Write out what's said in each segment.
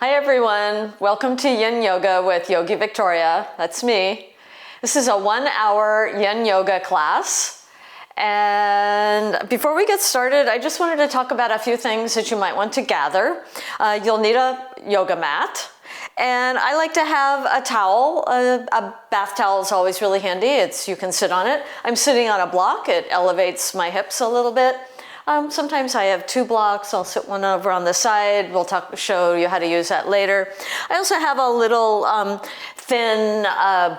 Hi everyone, welcome to Yin Yoga with Yogi Victoria. That's me. This is a 1-hour Yin Yoga class. And before we get started, I just wanted to talk about a few things that you might want to gather. You'll need a yoga mat. And I like to have a towel. A bath towel is always really handy. You can sit on it. I'm sitting on a block. It elevates my hips a little bit. Sometimes I have 2 blocks. I'll sit one over on the side. We'll show you how to use that later. I also have a little thin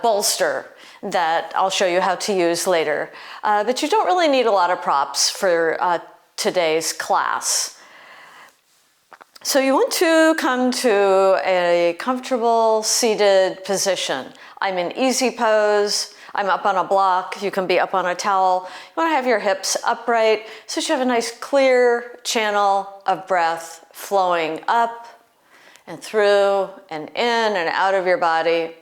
bolster that I'll show you how to use later. But you don't really need a lot of props for today's class. So you want to come to a comfortable seated position. I'm in easy pose. I'm up on a block. You can be up on a towel. You want to have your hips upright so you have a nice clear channel of breath flowing up and through and in and out of your body.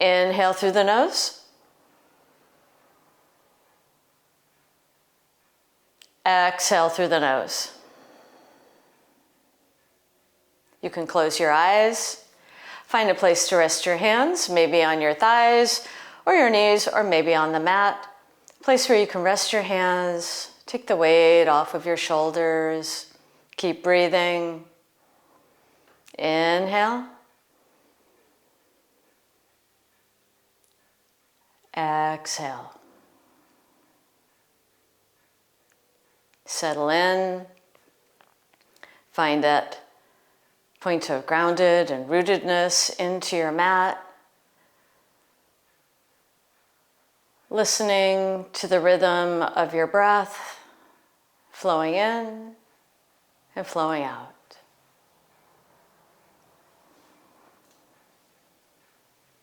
Inhale through the nose. Exhale through the nose. You can close your eyes. Find a place to rest your hands, maybe on your thighs or your knees, or maybe on the mat. A place where you can rest your hands. Take the weight off of your shoulders. Keep breathing. Inhale. Exhale. Settle in. Find that point of grounded and rootedness into your mat. Listening to the rhythm of your breath, flowing in and flowing out.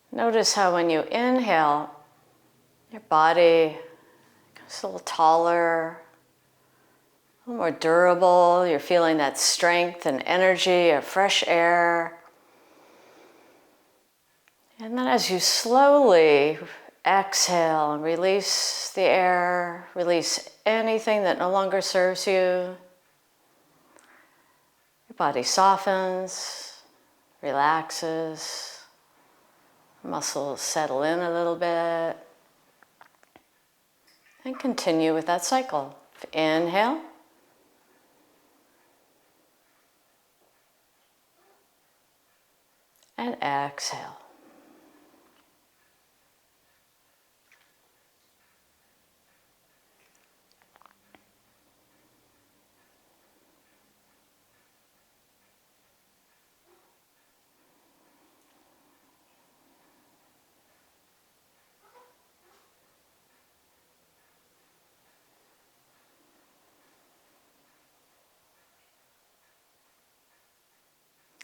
Notice how when you inhale, your body gets a little taller, a little more durable. You're feeling that strength and energy of fresh air. And then as you slowly exhale and release the air, release anything that no longer serves you. Your body softens, relaxes, muscles settle in a little bit. And continue with that cycle. Inhale. And exhale.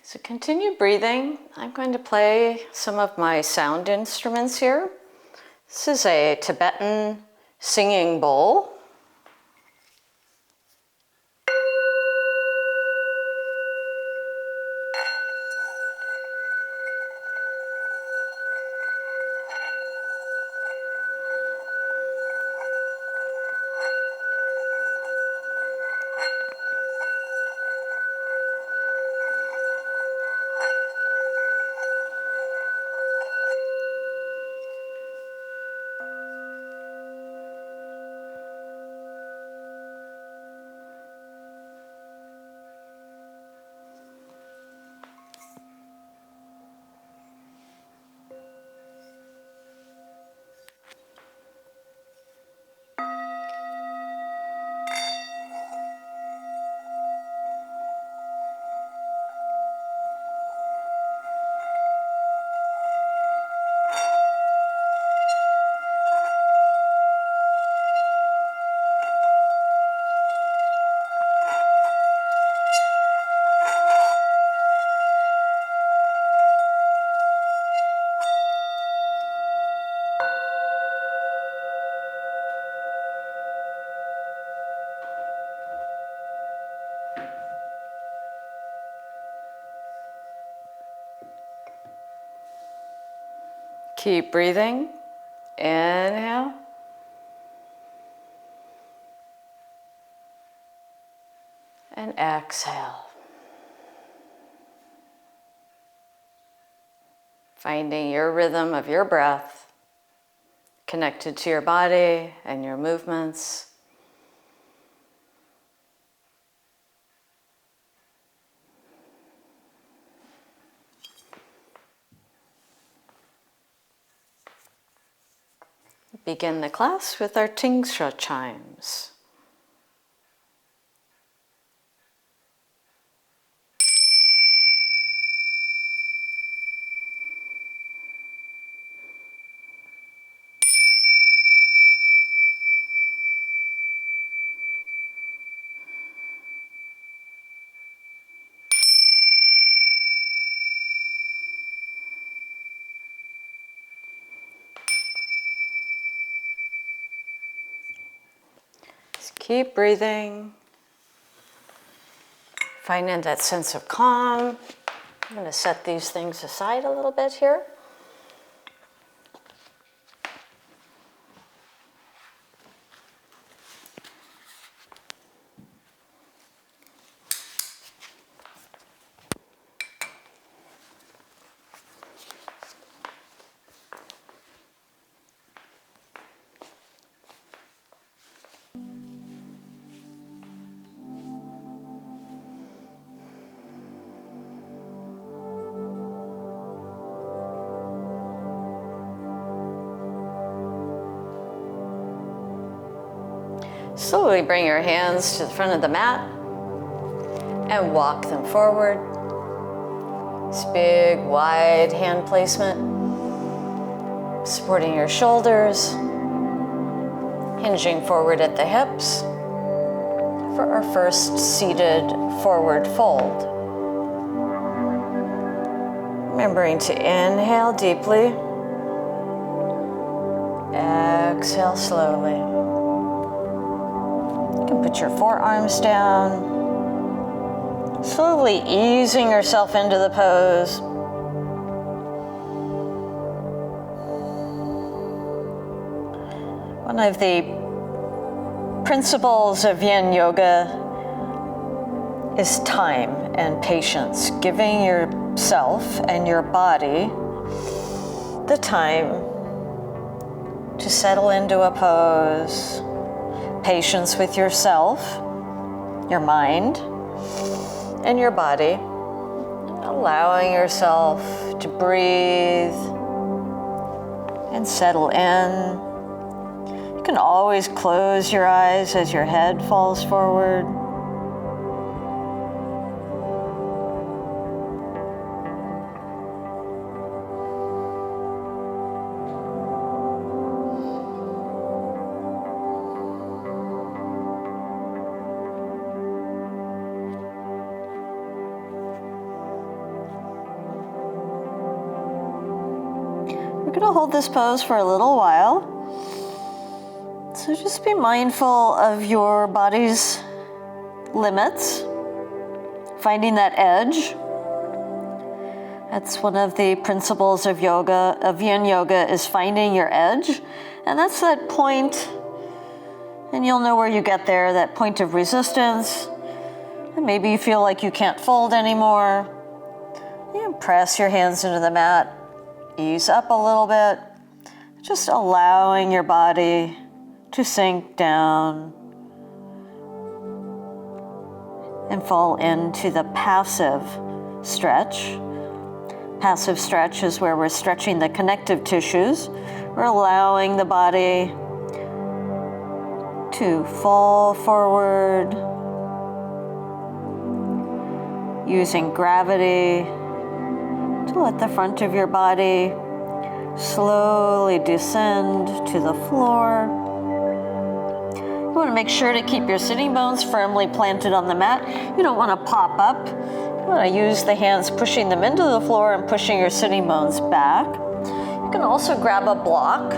So continue breathing. I'm going to play some of my sound instruments here. This is a Tibetan singing bowl. Keep breathing. Inhale. And exhale. finding your rhythm of your breath, connected to your body and your movements. Begin the class with our Tingsha chimes. Keep breathing, finding that sense of calm. I'm going to set these things aside a little bit here. Slowly bring your hands to the front of the mat and walk them forward. This big, wide hand placement, supporting your shoulders, hinging forward at the hips for our first seated forward fold. Remembering to inhale deeply, exhale slowly. You can put your forearms down, slowly easing yourself into the pose. One of the principles of Yin Yoga is time and patience, giving yourself and your body the time to settle into a pose. Patience with yourself, your mind, and your body. Allowing yourself to breathe and settle in. You can always close your eyes as your head falls forward. We're going to hold this pose for a little while. So just be mindful of your body's limits, finding that edge. That's one of the principles of yoga, of Yin Yoga, is finding your edge. And that's that point, and you'll know where you get there, that point of resistance. And maybe you feel like you can't fold anymore. You press your hands into the mat. Ease up a little bit, just allowing your body to sink down and fall into the passive stretch. Passive stretch is where we're stretching the connective tissues. We're allowing the body to fall forward, using gravity to let the front of your body slowly descend to the floor. You want to make sure to keep your sitting bones firmly planted on the mat. You don't want to pop up. You want to use the hands pushing them into the floor and pushing your sitting bones back. You can also grab a block.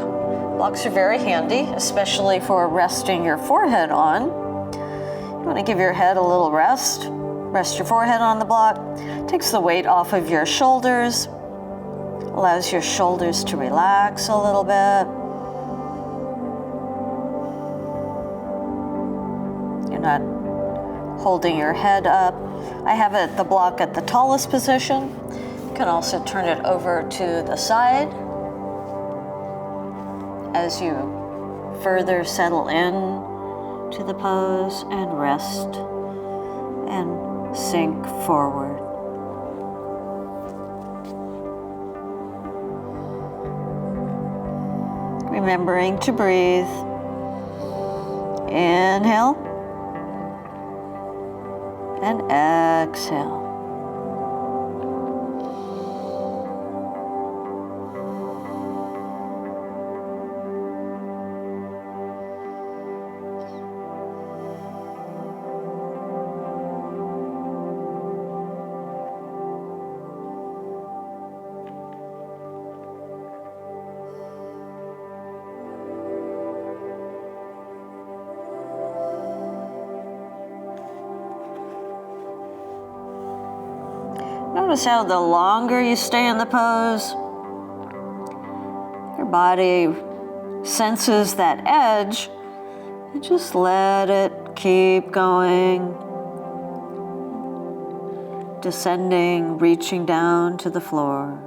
Blocks are very handy, especially for resting your forehead on. You want to give your head a little rest. Rest your forehead on the block. Takes the weight off of your shoulders. Allows your shoulders to relax a little bit. You're not holding your head up. I have the block at the tallest position. You can also turn it over to the side as you further settle in to the pose and rest and sink forward. Remembering to breathe. Inhale and exhale. Notice how the longer you stay in the pose, your body senses that edge, and just let it keep going, descending, reaching down to the floor.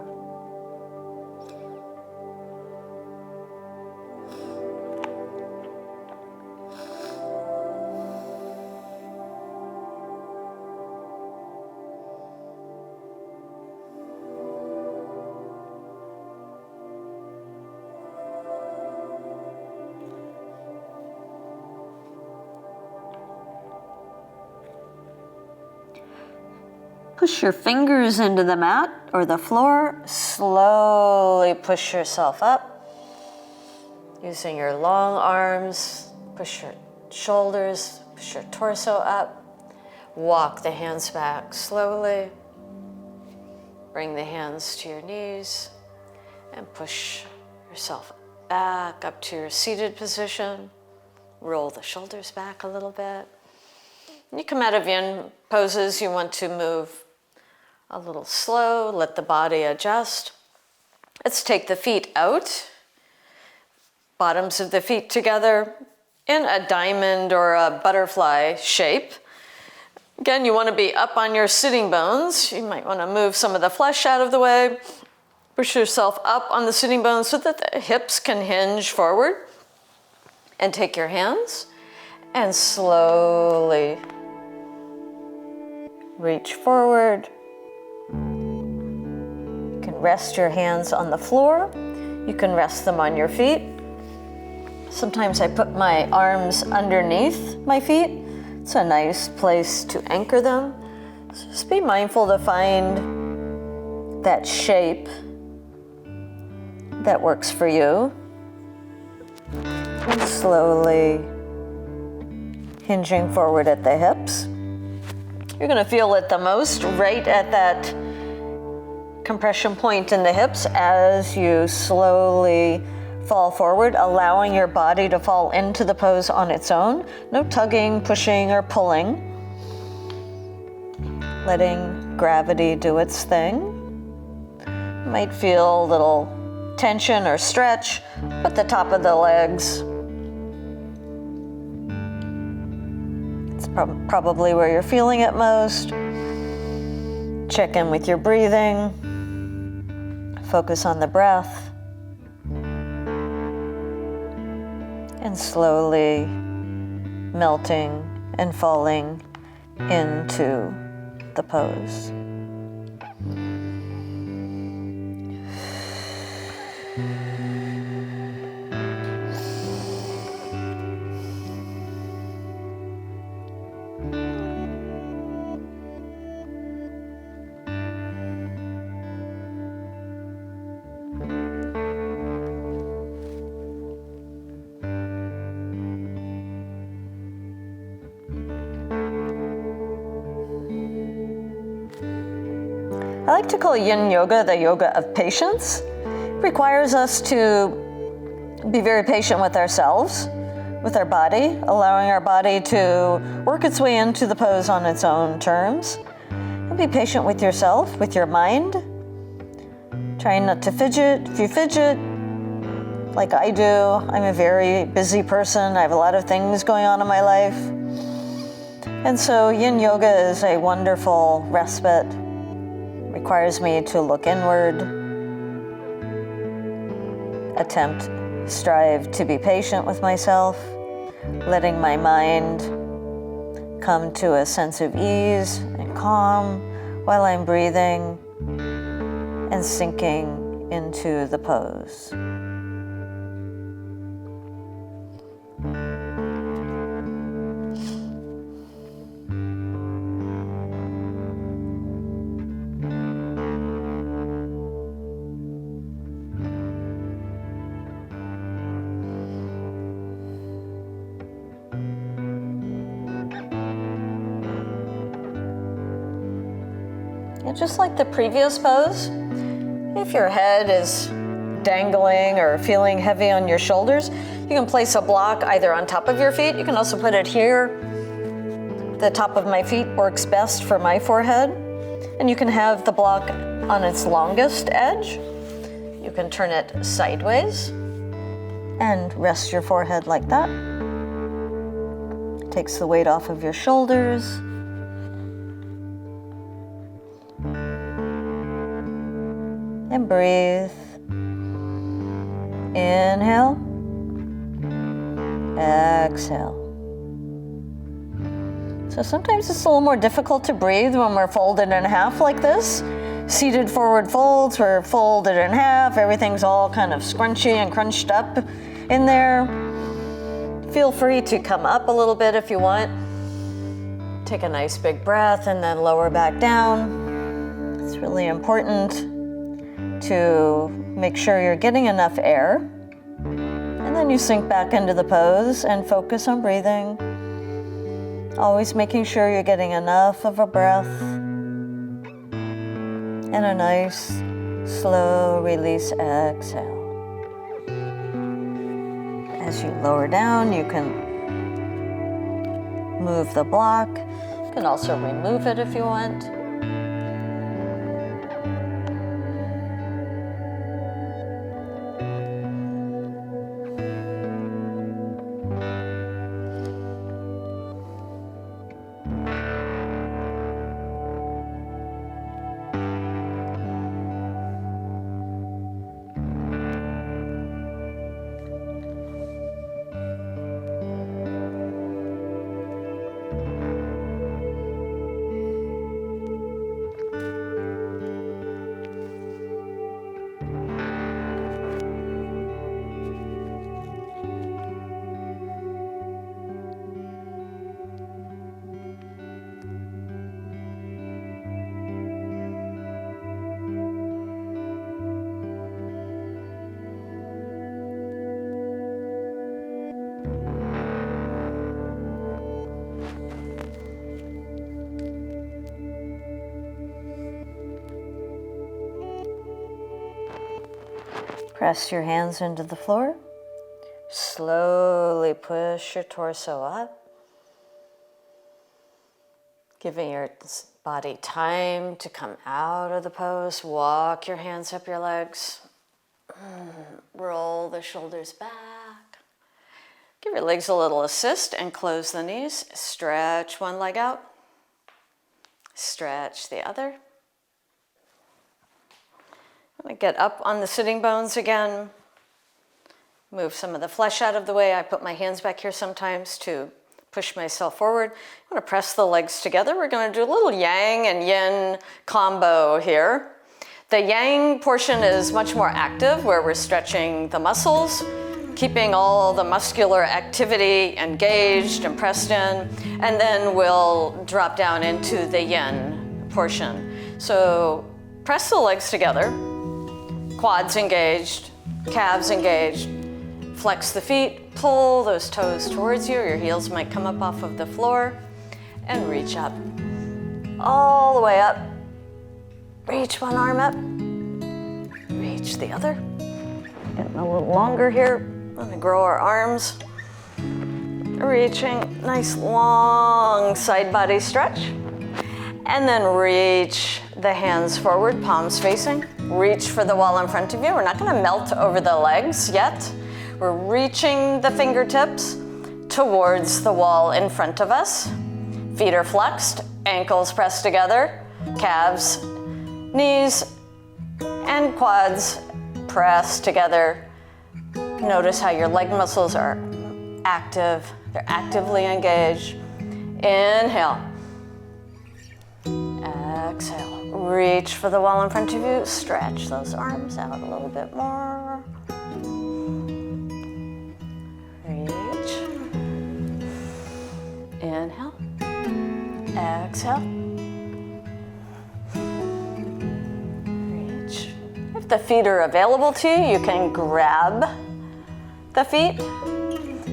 Push your fingers into the mat or the floor. Slowly push yourself up. Using your long arms, push your shoulders, push your torso up. Walk the hands back slowly. Bring the hands to your knees and push yourself back up to your seated position. Roll the shoulders back a little bit. When you come out of yin poses, you want to move a little slow, let the body adjust. Let's take the feet out, bottoms of the feet together in a diamond or a butterfly shape. Again, you want to be up on your sitting bones. You might want to move some of the flesh out of the way. Push yourself up on the sitting bones so that the hips can hinge forward. And take your hands and slowly reach forward. You can rest your hands on the floor. You can rest them on your feet. Sometimes I put my arms underneath my feet. It's a nice place to anchor them. So just be mindful to find that shape that works for you. And slowly hinging forward at the hips. You're going to feel it the most right at that compression point in the hips as you slowly fall forward, allowing your body to fall into the pose on its own. No tugging, pushing, or pulling. Letting gravity do its thing. You might feel a little tension or stretch at the top of the legs. It's probably where you're feeling it most. Check in with your breathing. Focus on the breath. And slowly melting and falling into the pose. I like to call Yin Yoga the yoga of patience. It requires us to be very patient with ourselves, with our body, allowing our body to work its way into the pose on its own terms. And be patient with yourself, with your mind. Trying not to fidget. If you fidget, like I do, I'm a very busy person. I have a lot of things going on in my life. And so Yin Yoga is a wonderful respite. requires me to look inward, strive to be patient with myself, letting my mind come to a sense of ease and calm while I'm breathing and sinking into the pose. And just like the previous pose, if your head is dangling or feeling heavy on your shoulders, you can place a block either on top of your feet. You can also put it here. The top of my feet works best for my forehead. And you can have the block on its longest edge. You can turn it sideways and rest your forehead like that. It takes the weight off of your shoulders. And breathe. Inhale. Exhale. So sometimes it's a little more difficult to breathe when we're folded in half like this. Seated forward folds, we're folded in half. Everything's all kind of scrunchy and crunched up in there. Feel free to come up a little bit if you want. Take a nice big breath and then lower back down. It's really important to make sure you're getting enough air. And then you sink back into the pose and focus on breathing. Always making sure you're getting enough of a breath and a nice, slow release exhale. As you lower down, you can move the block. You can also remove it if you want. Press your hands into the floor. Slowly push your torso up. Giving your body time to come out of the pose. Walk your hands up your legs. Roll the shoulders back. Give your legs a little assist and close the knees. Stretch one leg out. Stretch the other. I'm going to get up on the sitting bones again. Move some of the flesh out of the way. I put my hands back here sometimes to push myself forward. I'm going to press the legs together. We're going to do a little yang and yin combo here. The yang portion is much more active, where we're stretching the muscles, keeping all the muscular activity engaged and pressed in, and then we'll drop down into the yin portion. So press the legs together. Quads engaged, calves engaged. Flex the feet, pull those toes towards you. Your heels might come up off of the floor and reach up. All the way up. Reach one arm up. Reach the other. Getting a little longer here. We're gonna grow our arms. Reaching, nice long side body stretch. And then reach the hands forward, palms facing. Reach for the wall in front of you. We're not gonna melt over the legs yet. We're reaching the fingertips towards the wall in front of us. Feet are flexed, ankles pressed together, calves Knees and quads press together. Notice how your leg muscles are active. They're actively engaged. Inhale. Exhale. Reach for the wall in front of you. Stretch those arms out a little bit more. Reach. Inhale. Exhale. Reach. If the feet are available to you, you can grab the feet.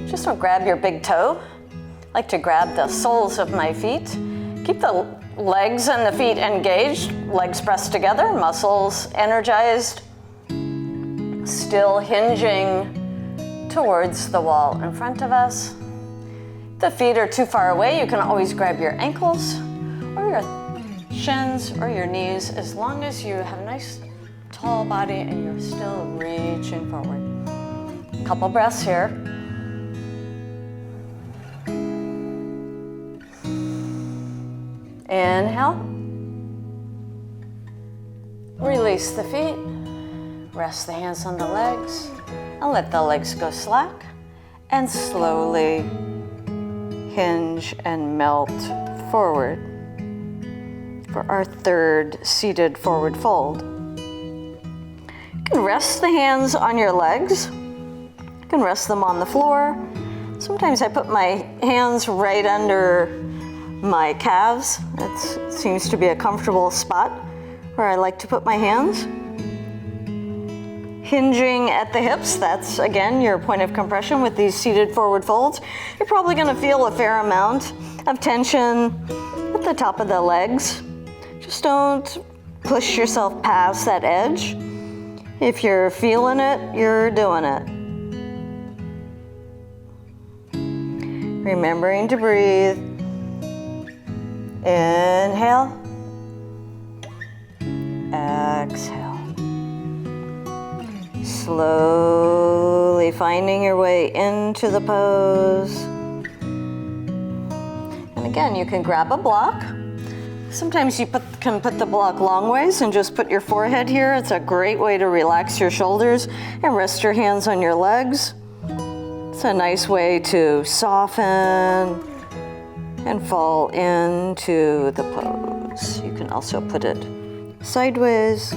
Just don't grab your big toe. I like to grab the soles of my feet. Keep the legs and the feet engaged, legs pressed together, muscles energized, still hinging towards the wall in front of us. If the feet are too far away, you can always grab your ankles or your shins or your knees, as long as you have a nice tall body and you're still reaching forward. A couple breaths here. Inhale. Release the feet. Rest the hands on the legs. And let the legs go slack. And slowly hinge and melt forward for our third seated forward fold. You can rest the hands on your legs. You can rest them on the floor. Sometimes I put my hands right under my calves. It seems to be a comfortable spot where I like to put my hands. Hinging at the hips, that's again your point of compression with these seated forward folds. You're probably going to feel a fair amount of tension at the top of the legs. Just don't push yourself past that edge. If you're feeling it, you're doing it. Remembering to breathe. Inhale. Exhale. Slowly finding your way into the pose. And again, you can grab a block. Sometimes you can put the block long ways and just put your forehead here. It's a great way to relax your shoulders and rest your hands on your legs. It's a nice way to soften and fall into the pose. You can also put it sideways,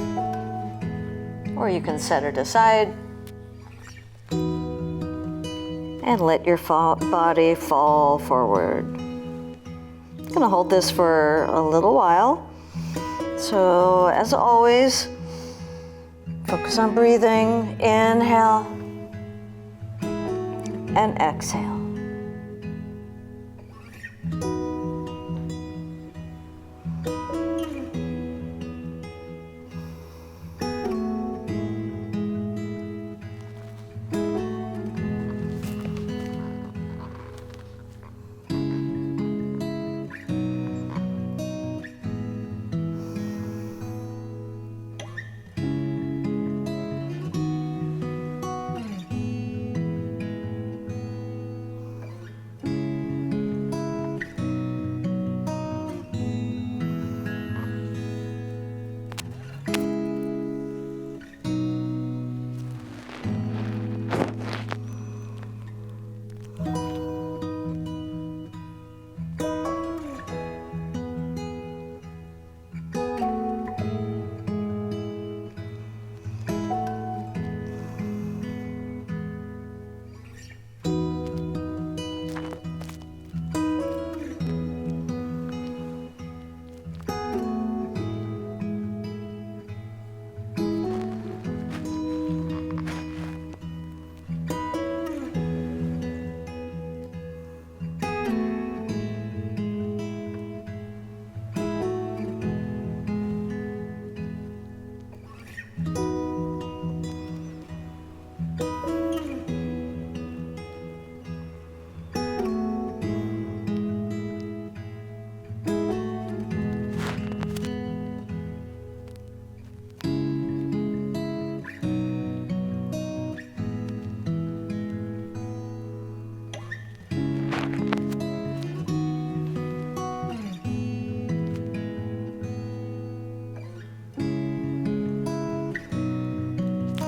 or you can set it aside and let your body fall forward. I'm gonna hold this for a little while. So as always, focus on breathing. Inhale and exhale.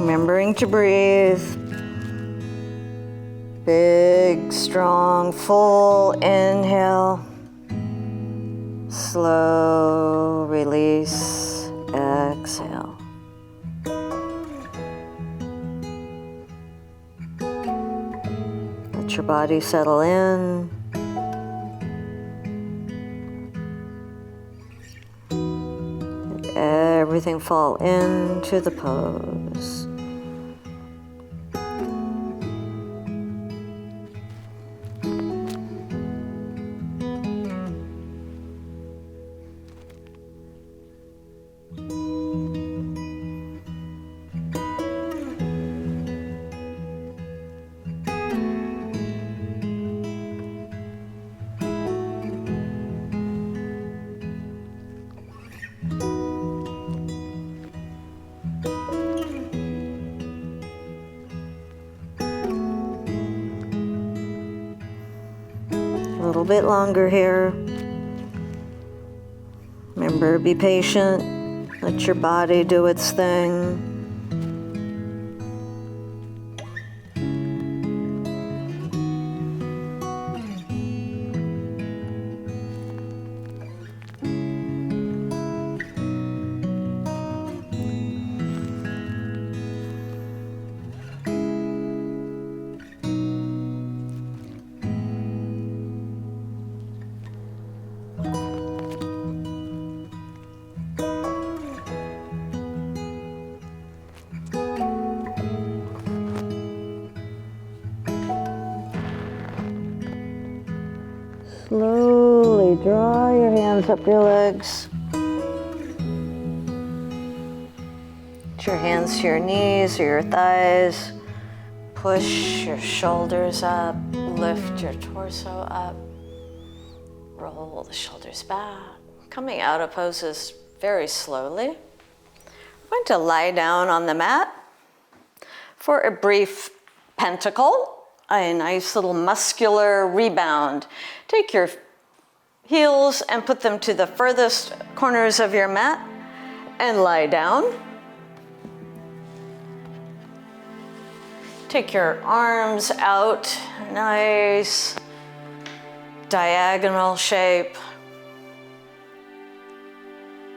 Remembering to breathe. Big, strong, full inhale. Slow release, exhale. Let your body settle in. Let everything fall into the pose. A little bit longer here. Remember, be patient. Let your body do its thing. Slowly draw your hands up your legs. Put your hands to your knees or your thighs. Push your shoulders up. Lift your torso up. Roll the shoulders back. Coming out of poses very slowly. I'm going to lie down on the mat for a brief pentacle. A nice little muscular rebound. Take your heels and put them to the furthest corners of your mat and lie down. Take your arms out, nice diagonal shape,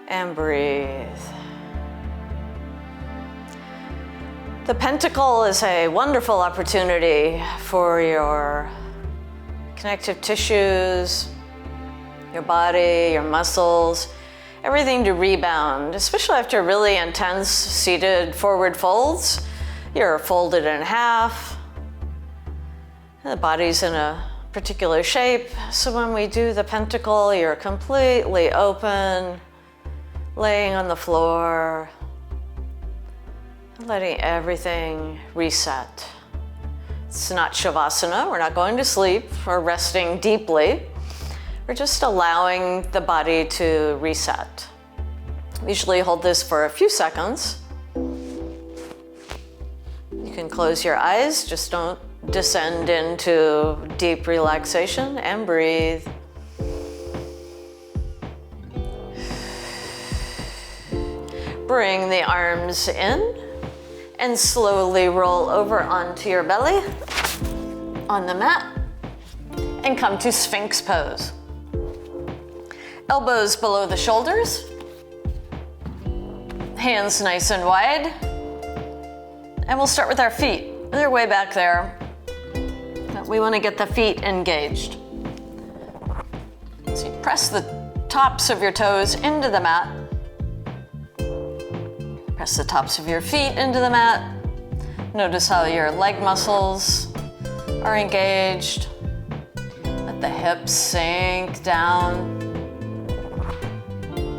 and breathe. The pentacle is a wonderful opportunity for your connective tissues, your body, your muscles, everything to rebound, especially after really intense seated forward folds. You're folded in half. The body's in a particular shape. So when we do the pentacle, you're completely open, laying on the floor, letting everything reset. It's not Shavasana. We're not going to sleep or resting deeply. We're just allowing the body to reset. We usually hold this for a few seconds. You can close your eyes, just don't descend into deep relaxation, and breathe. Bring the arms in and slowly roll over onto your belly on the mat and come to Sphinx Pose. Elbows below the shoulders, hands nice and wide, and we'll start with our feet. They're way back there. We want to get the feet engaged. So you press the tops of your toes into the mat. Press the tops of your feet into the mat. Notice how your leg muscles are engaged. Let the hips sink down.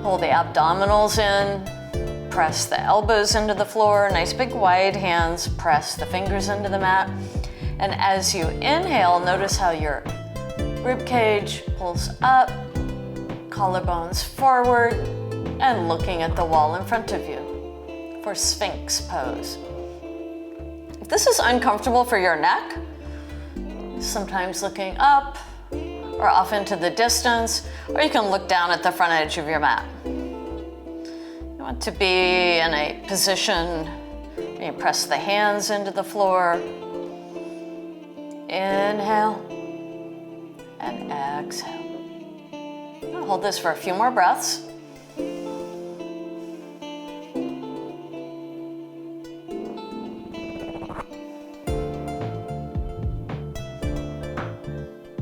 Hold the abdominals in. Press the elbows into the floor. Nice big wide hands. Press the fingers into the mat. And as you inhale, notice how your rib cage pulls up, collarbones forward, and looking at the wall in front of you for Sphinx Pose. If this is uncomfortable for your neck, sometimes looking up or off into the distance, or you can look down at the front edge of your mat. You want to be in a position You press the hands into the floor. Inhale and exhale. I'll hold this for a few more breaths. You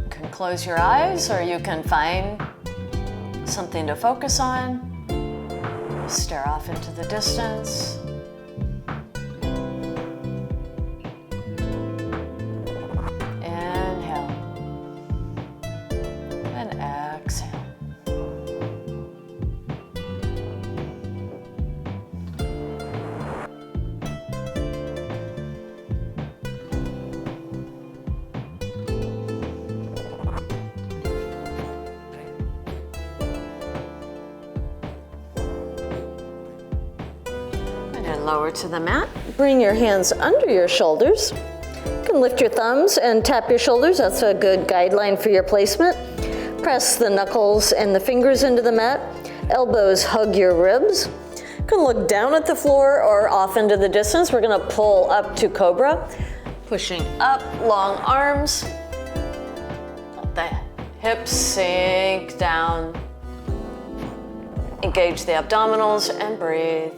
can close your eyes, or you can find something to focus on. Stare off into the distance. Inhale and exhale. Lower to the mat. Bring your hands under your shoulders. You can lift your thumbs and tap your shoulders. That's a good guideline for your placement. Press the knuckles and the fingers into the mat. Elbows hug your ribs. You can look down at the floor or off into the distance. We're going to pull up to Cobra. Pushing up, long arms. Let the hips sink down. Engage the abdominals and breathe.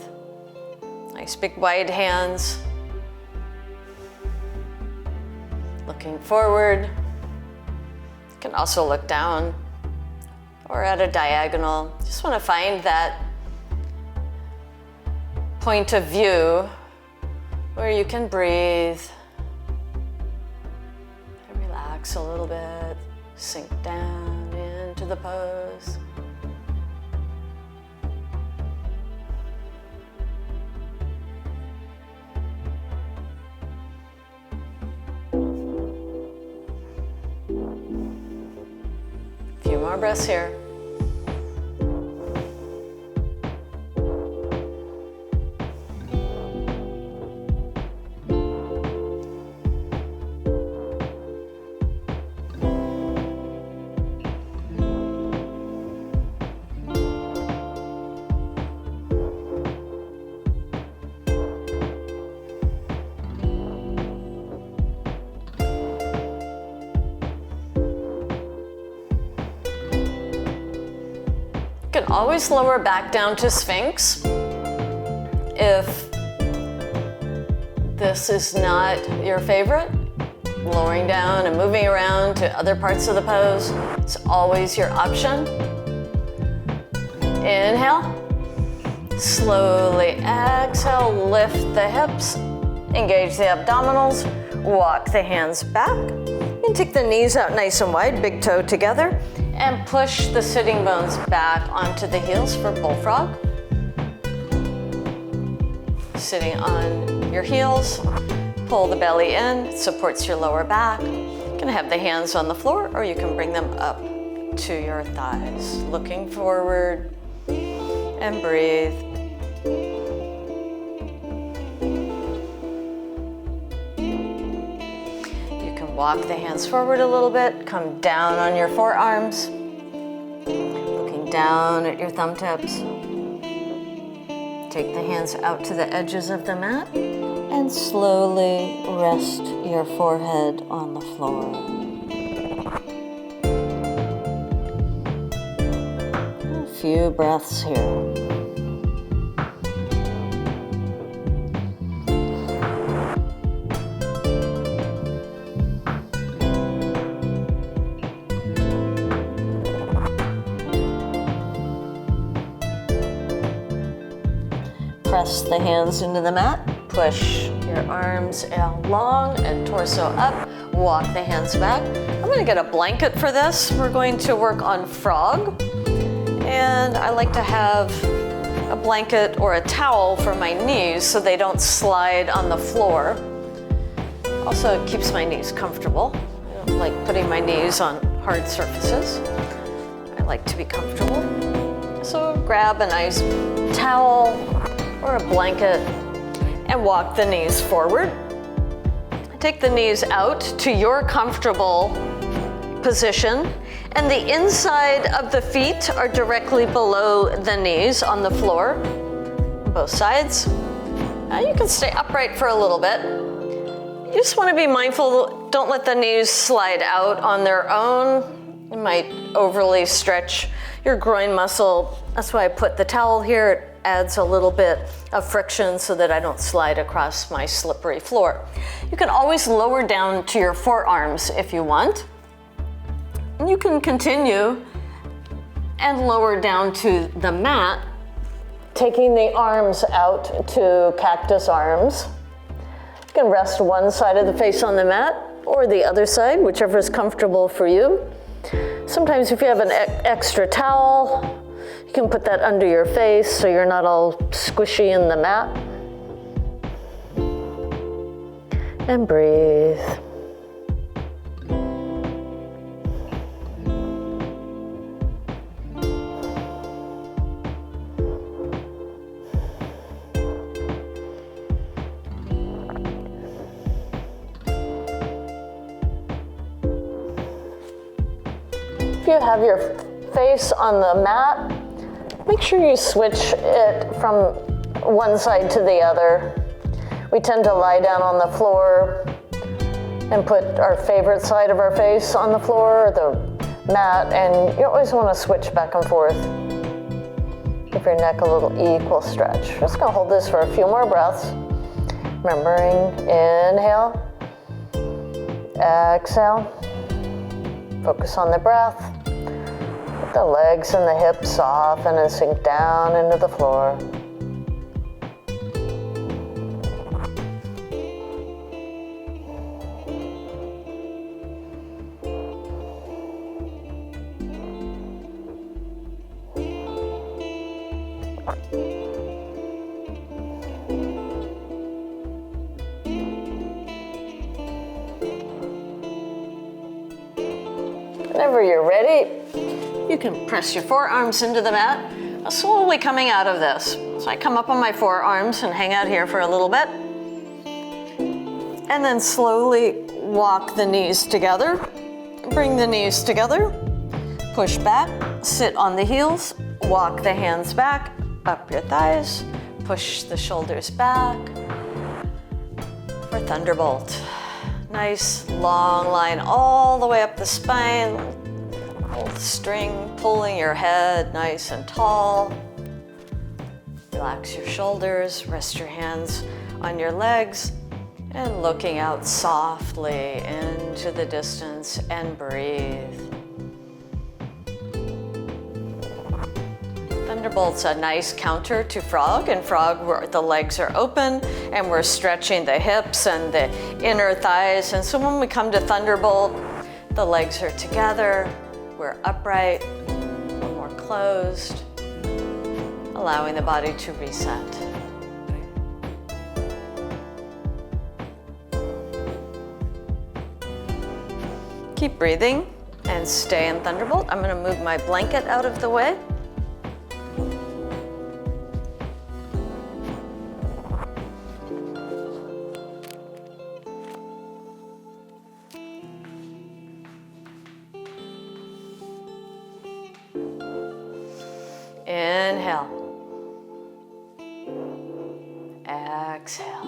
Nice big wide hands. Looking forward. You can also look down or at a diagonal. Just want to find that point of view where you can breathe. Relax a little bit. Sink down into the pose. Few more breaths here. You can always lower back down to Sphinx if this is not your favorite. Lowering down and moving around to other parts of the pose, it's always your option. Inhale, slowly exhale, lift the hips, engage the abdominals, walk the hands back. You can take the knees out nice and wide, big toe together, and push the sitting bones back onto the heels for Bullfrog. Sitting on your heels, pull the belly in, it supports your lower back. You can have the hands on the floor or you can bring them up to your thighs. Looking forward and breathe. Walk the hands forward a little bit, come down on your forearms, looking down at your thumb tips. Take the hands out to the edges of the mat and slowly rest your forehead on the floor. A few breaths here. Press the hands into the mat, push your arms long and torso up, walk the hands back. I'm going to get a blanket for this. We're going to work on frog, and I like to have a blanket or a towel for my knees so they don't slide on the floor. Also, it keeps my knees comfortable. I don't like putting my knees on hard surfaces. I like to be comfortable. So grab a nice towel or a blanket and walk the knees forward. Take the knees out to your comfortable position, and the inside of the feet are directly below the knees on the floor, both sides. Now you can stay upright for a little bit. You just want to be mindful, don't let the knees slide out on their own. You might overly stretch your groin muscle. That's why I put the towel here. It adds a little bit of friction so that I don't slide across my slippery floor. You can always lower down to your forearms if you want. And you can continue and lower down to the mat, taking the arms out to cactus arms. You can rest one side of the face on the mat or the other side, whichever is comfortable for you. Sometimes if you have an extra towel, you can put that under your face so you're not all squishy in the mat. And breathe. If you have your face on the mat, make sure you switch it from one side to the other. We tend to lie down on the floor and put our favorite side of our face on the floor or the mat, and you always want to switch back and forth. Give your neck a little equal stretch. Just gonna hold this for a few more breaths. Remembering, inhale, exhale. Focus on the breath. Let the legs and the hips soften and sink down into the floor. Whenever you're ready, you can press your forearms into the mat, slowly coming out of this. So I come up on my forearms and hang out here for a little bit. And then slowly walk the knees together. Bring the knees together. Push back, sit on the heels, walk the hands back, up your thighs, push the shoulders back for Thunderbolt. Nice long line all the way up the spine. Hold the string, pulling your head nice and tall. Relax your shoulders, rest your hands on your legs, and looking out softly into the distance and breathe. Thunderbolt's a nice counter to frog. In frog, where the legs are open and we're stretching the hips and the inner thighs. And so when we come to Thunderbolt, the legs are together, we're upright, we're more closed, allowing the body to reset. Keep breathing and stay in Thunderbolt. I'm going to move my blanket out of the way. Inhale. Exhale.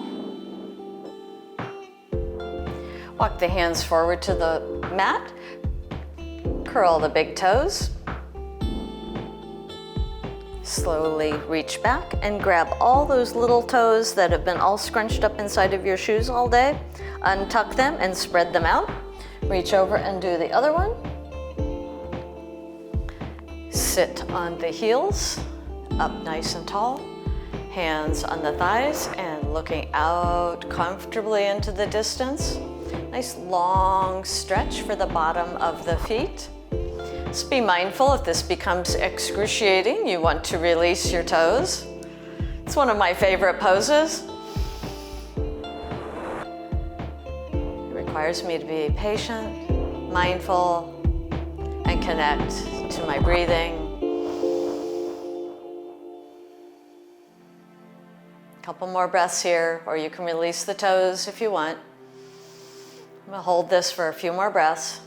Walk the hands forward to the mat. Curl the big toes. Slowly reach back and grab all those little toes that have been all scrunched up inside of your shoes all day. Untuck them and spread them out. Reach over and do the other one. Sit on the heels, up nice and tall. Hands on the thighs and looking out comfortably into the distance. Nice long stretch for the bottom of the feet. Just be mindful if this becomes excruciating, you want to release your toes. It's one of my favorite poses. It requires me to be patient, mindful, and connect to my breathing. Couple more breaths here, or you can release the toes if you want. I'm gonna hold this for a few more breaths.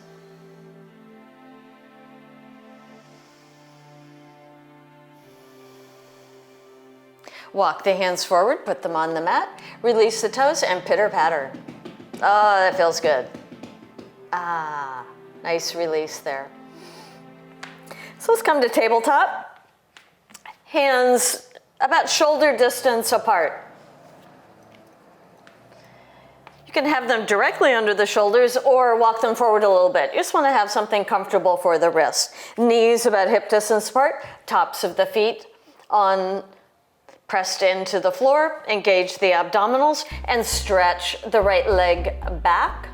Walk the hands forward, put them on the mat, release the toes and pitter patter. Oh, that feels good. Ah, nice release there. So let's come to tabletop. Hands about shoulder distance apart. You can have them directly under the shoulders or walk them forward a little bit. You just want to have something comfortable for the wrist. Knees about hip distance apart, tops of the feet pressed into the floor. Engage the abdominals and stretch the right leg back.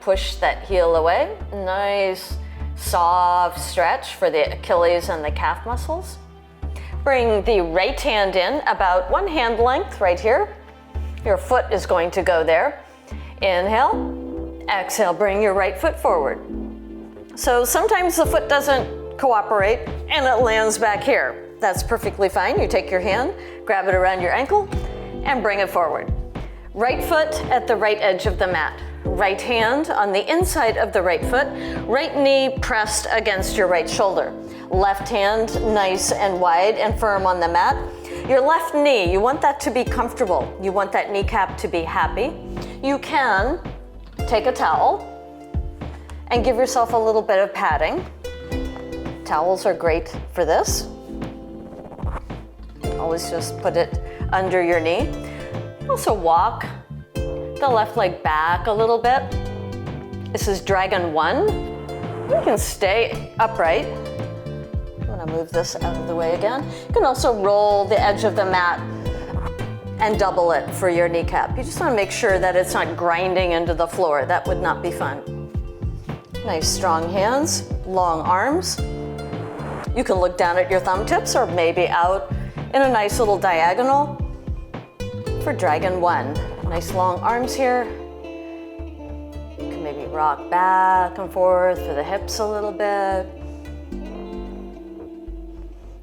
Push that heel away. Nice soft stretch for the Achilles and the calf muscles. Bring the right hand in about 1 hand length right here. Your foot is going to go there. Inhale, exhale, bring your right foot forward. So sometimes the foot doesn't cooperate and it lands back here. That's perfectly fine. You take your hand, grab it around your ankle, and bring it forward. Right foot at the right edge of the mat. Right hand on the inside of the right foot. Right knee pressed against your right shoulder. Left hand nice and wide and firm on the mat. Your left knee, you want that to be comfortable. You want that kneecap to be happy. You can take a towel and give yourself a little bit of padding. Towels are great for this. Always just put it under your knee. Also walk the left leg back a little bit. This is Dragon 1. You can stay upright. I'm gonna move this out of the way again. You can also roll the edge of the mat and double it for your kneecap. You just want to make sure that it's not grinding into the floor. That would not be fun. Nice strong hands, long arms. You can look down at your thumb tips or maybe out in a nice little diagonal for Dragon 1. Nice long arms here. You can maybe rock back and forth for the hips a little bit.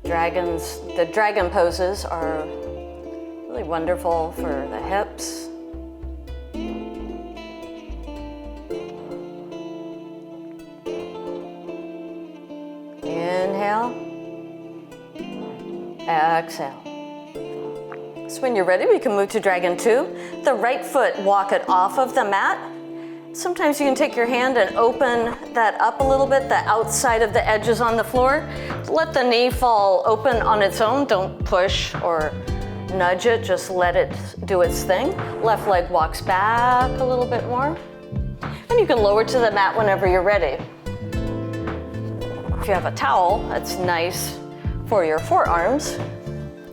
The dragon poses are really wonderful for the hips. Inhale, exhale. So when you're ready, we can move to Dragon 2. The right foot, walk it off of the mat. Sometimes you can take your hand and open that up a little bit, the outside of the edges on the floor. Let the knee fall open on its own. Don't push or nudge it, just let it do its thing. Left leg walks back a little bit more. And you can lower to the mat whenever you're ready. If you have a towel, that's nice for your forearms,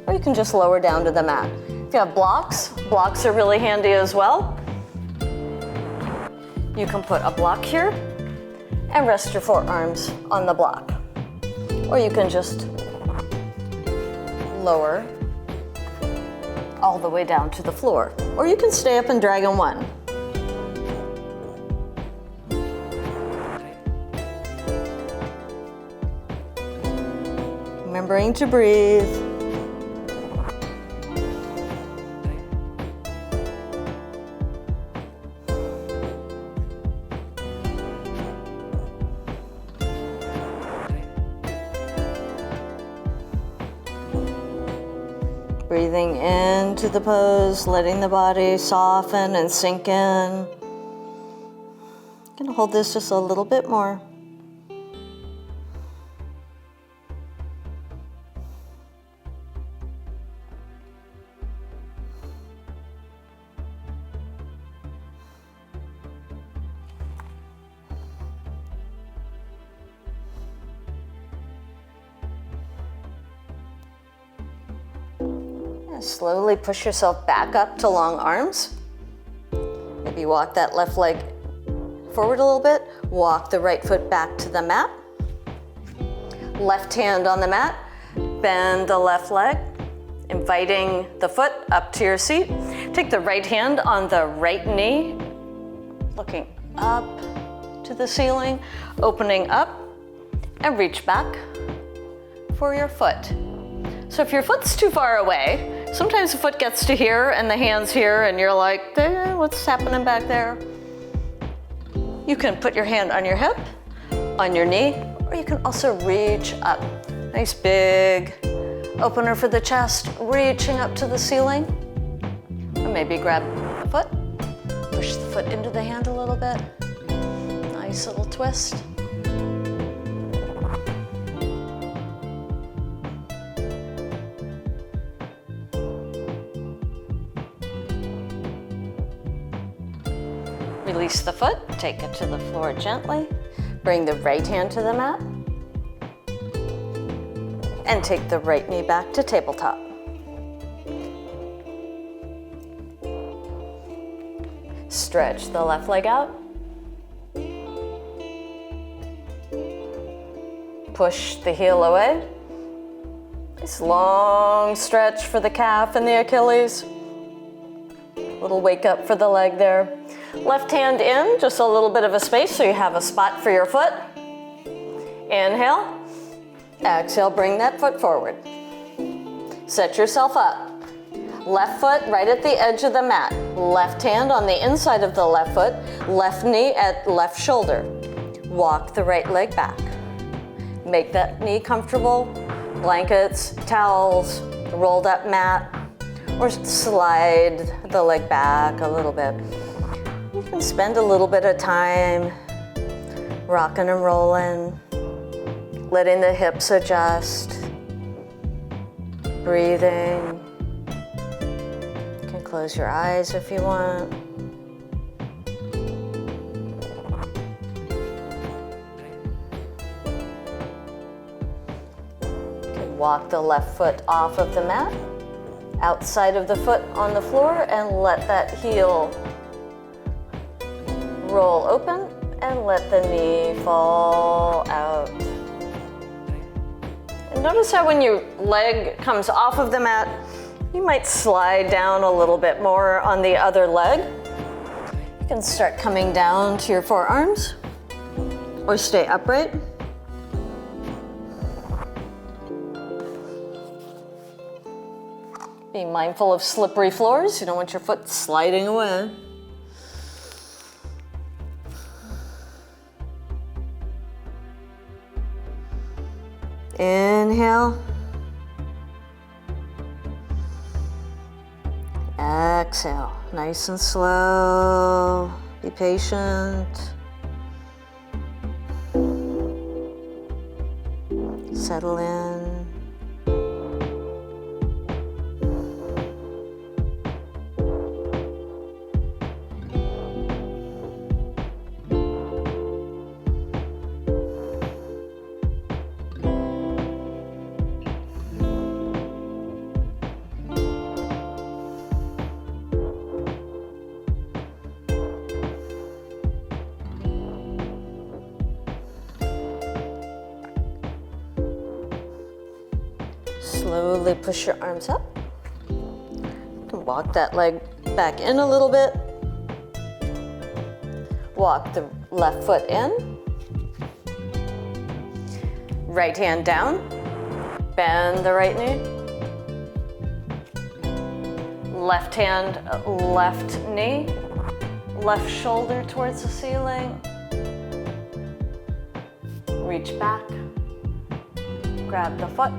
or you can just lower down to the mat. If you have blocks are really handy as well. You can put a block here and rest your forearms on the block. Or you can just lower all the way down to the floor. Or you can stay up in Dragon 1. Remembering to breathe. Breathing into the pose, letting the body soften and sink in. I'm gonna hold this just a little bit more. Slowly push yourself back up to long arms. Maybe walk that left leg forward a little bit. Walk the right foot back to the mat. Left hand on the mat. Bend the left leg, inviting the foot up to your seat. Take the right hand on the right knee, looking up to the ceiling, opening up, and reach back for your foot. So if your foot's too far away, sometimes the foot gets to here and the hand's here and you're like, what's happening back there? You can put your hand on your hip, on your knee, or you can also reach up. Nice big Opener for the chest, reaching up to the ceiling. Or maybe grab the foot, push the foot into the hand a little bit. Nice little twist. Release the foot, take it to the floor gently. Bring the right hand to the mat. And take the right knee back to tabletop. Stretch the left leg out. Push the heel away. Nice long stretch for the calf and the Achilles. Little wake up for the leg there. Left hand in, just a little bit of a space so you have a spot for your foot. Inhale. Exhale, bring that foot forward. Set yourself up. Left foot right at the edge of the mat. Left hand on the inside of the left foot. Left knee at left shoulder. Walk the right leg back. Make that knee comfortable. Blankets, towels, rolled up mat, or slide the leg back a little bit. You can spend a little bit of time rocking and rolling. Letting the hips adjust, breathing. You can close your eyes if you want. You can walk the left foot off of the mat, outside of the foot on the floor, and let that heel roll open and let the knee fall out. And notice how when your leg comes off of the mat, you might slide down a little bit more on the other leg. You can start coming down to your forearms or stay upright. Be mindful of slippery floors. You don't want your foot sliding away. Inhale. Exhale. Nice and slow. Be patient. Settle in. Slowly push your arms up. You can walk that leg back in a little bit. Walk the left foot in. Right hand down. Bend the right knee. Left hand, left knee. Left shoulder towards the ceiling. Reach back. Grab the foot.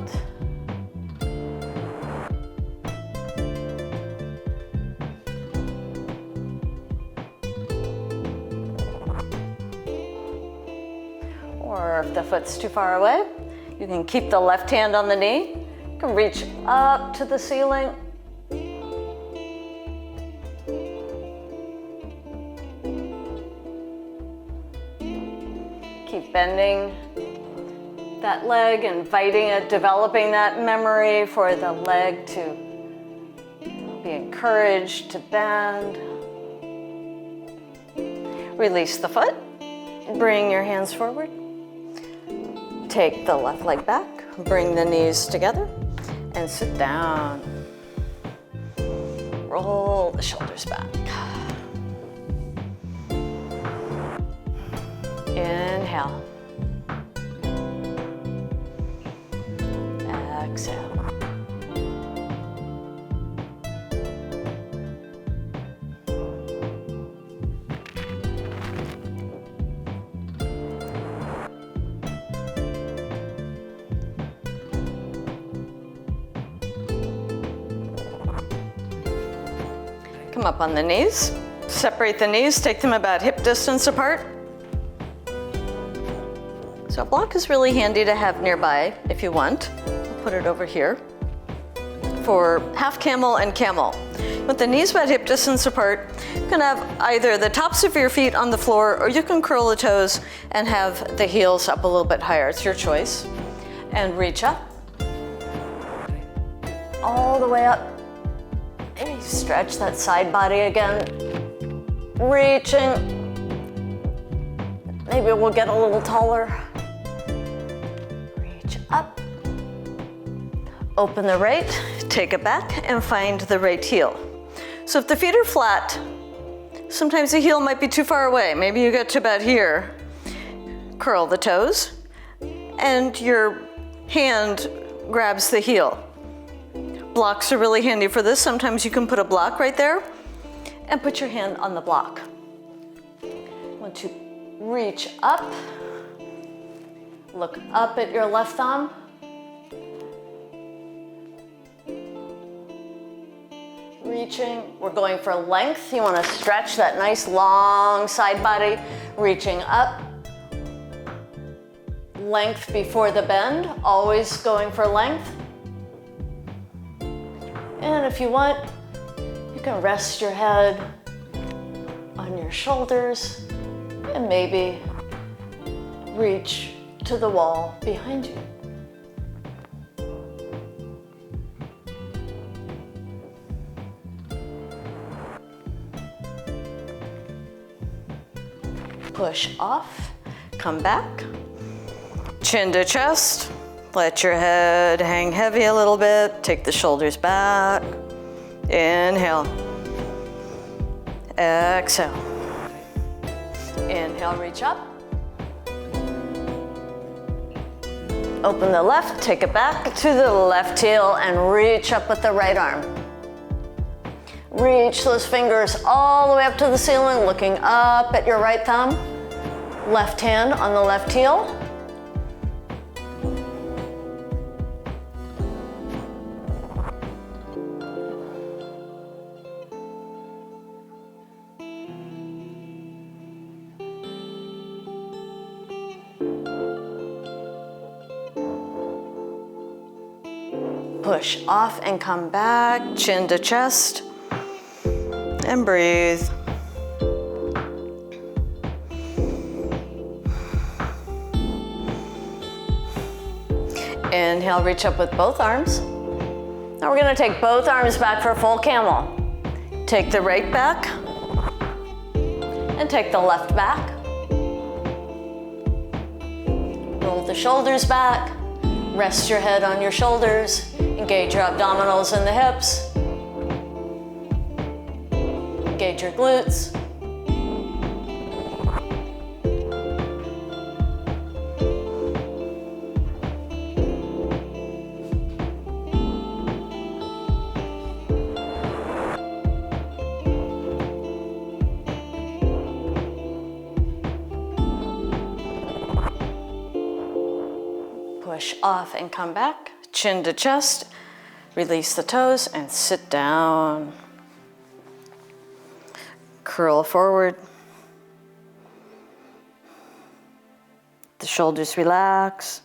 Or if the foot's too far away, you can keep the left hand on the knee. You can reach up to the ceiling. Keep bending that leg, inviting it, developing that memory for the leg to be encouraged to bend. Release the foot. Bring your hands forward. Take the left leg back, bring the knees together, and sit down. Roll the shoulders back. Inhale. Exhale. Come up on the knees. Separate the knees, take them about hip distance apart. So a block is really handy to have nearby if you want. I'll put it over here. For half camel and camel. With the knees about hip distance apart, you can have either the tops of your feet on the floor, or you can curl the toes and have the heels up a little bit higher. It's your choice. And reach up. All the way up. Maybe stretch that side body again. Reaching. Maybe we'll get a little taller. Reach up. Open the right, take it back, and find the right heel. So if the feet are flat, sometimes the heel might be too far away. Maybe you get to about here. Curl the toes, and your hand grabs the heel. Blocks are really handy for this. Sometimes you can put a block right there and put your hand on the block. Want to reach up, look up at your left thumb. Reaching, we're going for length. You want to stretch that nice long side body, reaching up. Length before the bend, always going for length. And if you want, you can rest your head on your shoulders and maybe reach to the wall behind you. Push off, come back, chin to chest. Let your head hang heavy a little bit. Take the shoulders back. Inhale. Exhale. Inhale, reach up. Open the left, take it back to the left heel and reach up with the right arm. Reach those fingers all the way up to the ceiling, looking up at your right thumb. Left hand on the left heel. Push off and come back, chin to chest, and breathe. Inhale, reach up with both arms. Now we're gonna take both arms back for full camel. Take the right back and take the left back. Roll the shoulders back. Rest your head on your shoulders. Engage your abdominals and the hips. Engage your glutes. Push off and come back, chin to chest, release the toes and sit down. Curl forward. The shoulders relax.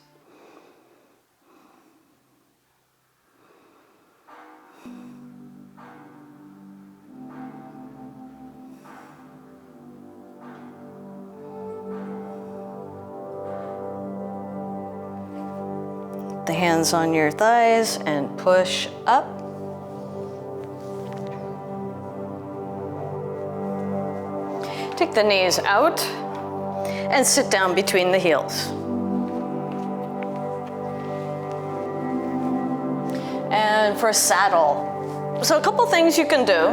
The hands on your thighs and push up. Take the knees out and sit down between the heels. And for saddle. So a couple things you can do.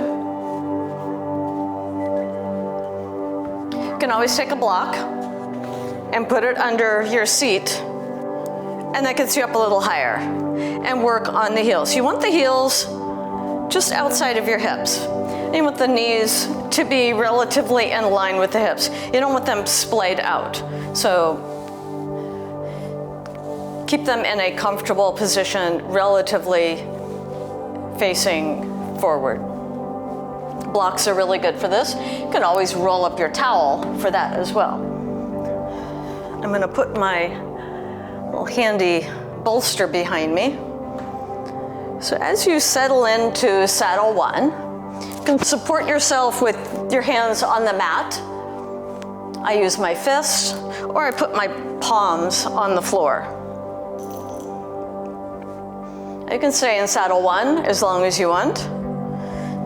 You can always take a block and put it under your seat. And that gets you up a little higher, and work on the heels. You want the heels just outside of your hips. And you want the knees to be relatively in line with the hips. You don't want them splayed out. So keep them in a comfortable position, relatively facing forward. Blocks are really good for this. You can always roll up your towel for that as well. I'm gonna put my little handy bolster behind me. So as you settle into saddle one, you can support yourself with your hands on the mat. I use my fists, or I put my palms on the floor. You can stay in saddle one as long as you want.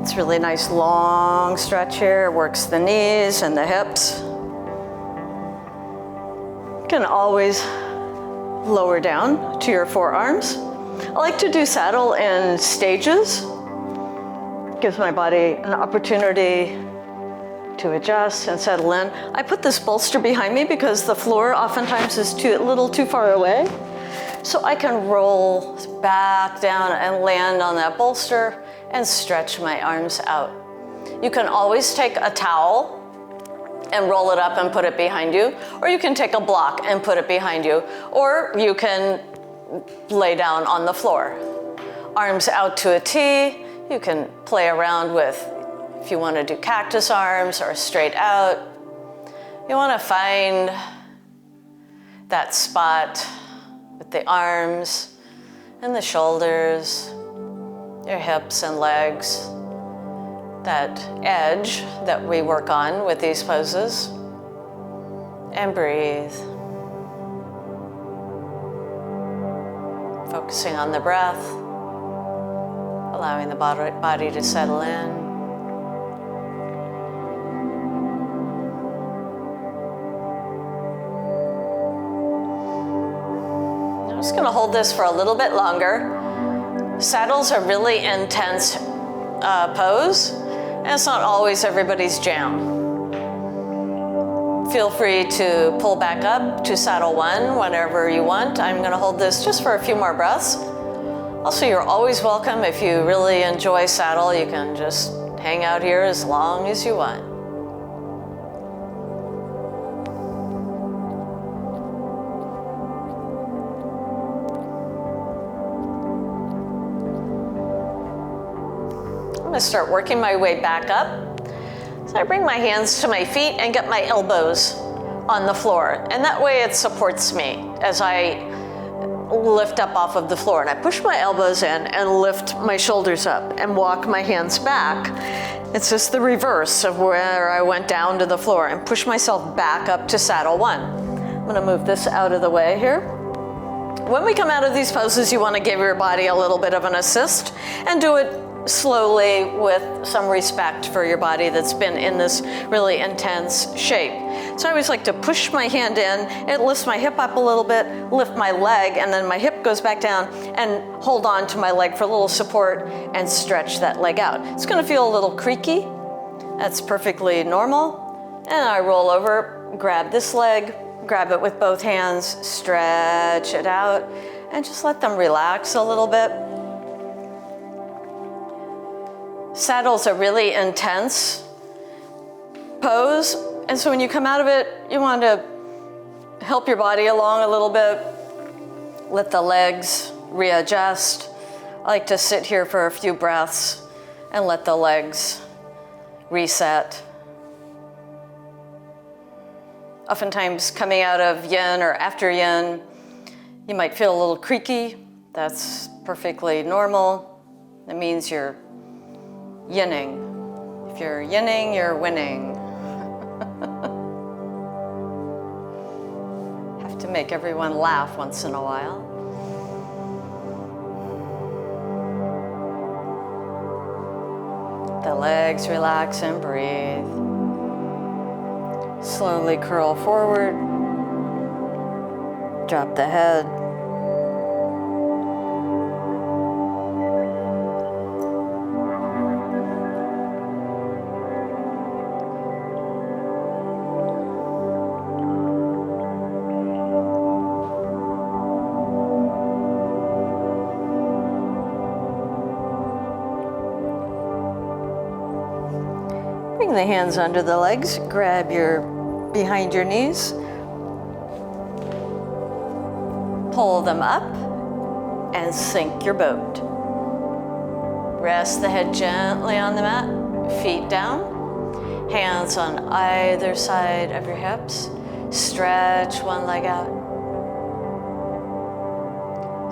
It's really nice long stretch here. It works the knees and the hips. You can always lower down to your forearms. I like to do saddle in stages. Gives my body an opportunity to adjust and settle in. I put this bolster behind me because the floor oftentimes is a little too far away. So I can roll back down and land on that bolster and stretch my arms out. You can always take a towel and roll it up and put it behind you, or you can take a block and put it behind you, or you can lay down on the floor. Arms out to a T. You can play around with, if you want to do cactus arms or straight out. You want to find that spot with the arms and the shoulders, your hips and legs, that edge that we work on with these poses, and breathe. Focusing on the breath, allowing the body to settle in. I'm just gonna hold this for a little bit longer. Saddle's a really intense pose, and it's not always everybody's jam. Feel free to pull back up to saddle one whenever you want. I'm gonna hold this just for a few more breaths. Also, you're always welcome. If you really enjoy saddle, you can just hang out here as long as you want. I'm gonna start working my way back up. So I bring my hands to my feet and get my elbows on the floor. And that way it supports me as I lift up off of the floor. And I push my elbows in and lift my shoulders up and walk my hands back. It's just the reverse of where I went down to the floor, and push myself back up to saddle one. I'm gonna move this out of the way here. When we come out of these poses, you wanna give your body a little bit of an assist and do it slowly with some respect for your body that's been in this really intense shape. So I always like to push my hand in, it lifts my hip up a little bit, lift my leg, and then my hip goes back down, and hold on to my leg for a little support and stretch that leg out. It's gonna feel a little creaky. That's perfectly normal. And I roll over, grab this leg, grab it with both hands, stretch it out, and just let them relax a little bit. Saddle's a really intense pose, and so when you come out of it, you want to help your body along a little bit, let the legs readjust. I like to sit here for a few breaths and let the legs reset. Oftentimes coming out of yin or after yin, you might feel a little creaky. That's perfectly normal. That means you're yinning. If you're yinning, you're winning. Have to make everyone laugh once in a while. The legs relax and breathe. Slowly curl forward. Drop the head. Bring the hands under the legs, grab your behind your knees, pull them up, and sink your boat. Rest the head gently on the mat, Feet down. Hands on either side of your hips. Stretch one leg out.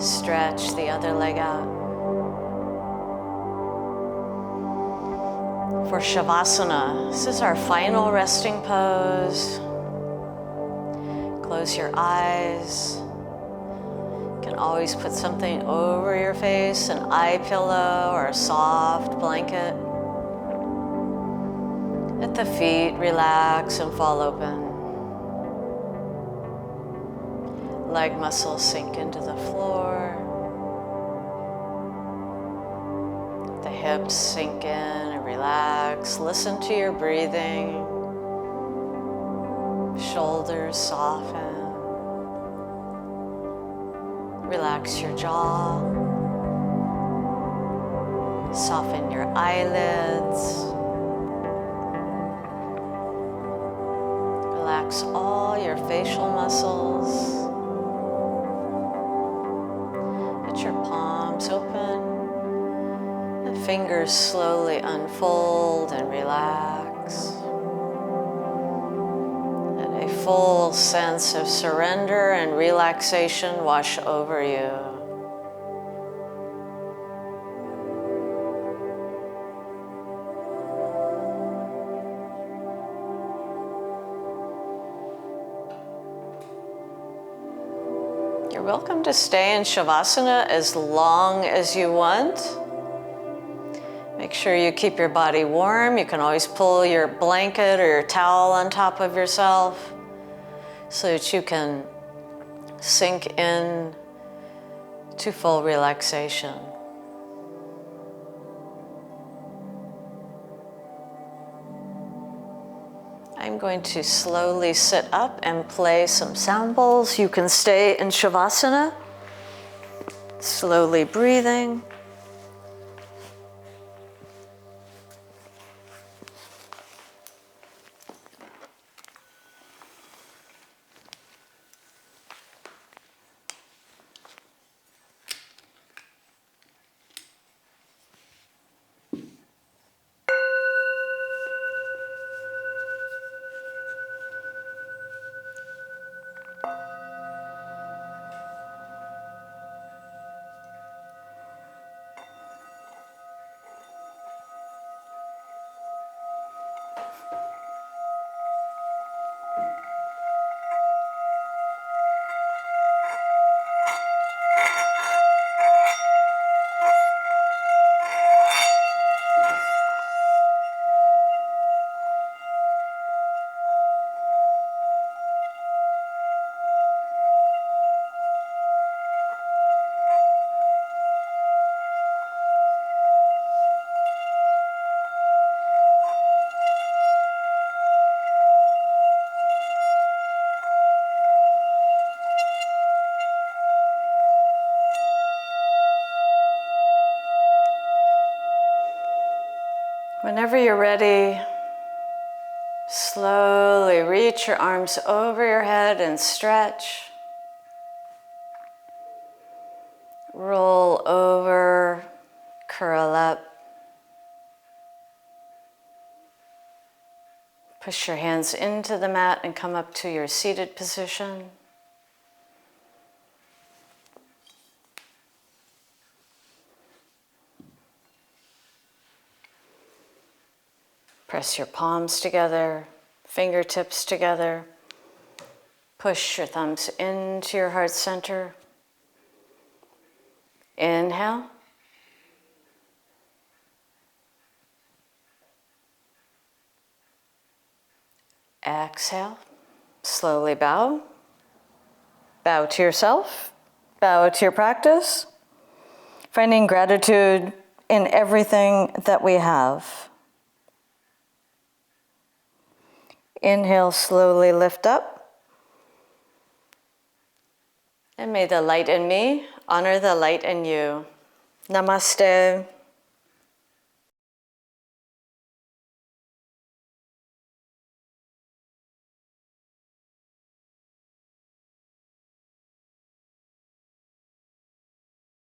Stretch the other leg out. For Shavasana, this is our final resting pose. Close your eyes. You can always put something over your face, an eye pillow or a soft blanket. Let the feet relax and fall open. Leg muscles sink into the floor. The hips sink in and relax. Listen to your breathing. Shoulders soften. Relax your jaw. Soften your eyelids. Relax all your facial muscles. Let your palms open. The fingers slowly unfold and relax. Let a full sense of surrender and relaxation wash over you. You're welcome to stay in Shavasana as long as you want. Make sure you keep your body warm. You can always pull your blanket or your towel on top of yourself so that you can sink in to full relaxation. I'm going to slowly sit up and play some sound bowls. You can stay in Shavasana, slowly breathing. Whenever you're ready, slowly reach your arms over your head and stretch. Roll over, curl up. Push your hands into the mat and come up to your seated position. Press your palms together, fingertips together. Push your thumbs into your heart center. Inhale. Exhale. Slowly bow. Bow to yourself. Bow to your practice. Finding gratitude in everything that we have. Inhale, slowly lift up. And may the light in me honor the light in you. Namaste.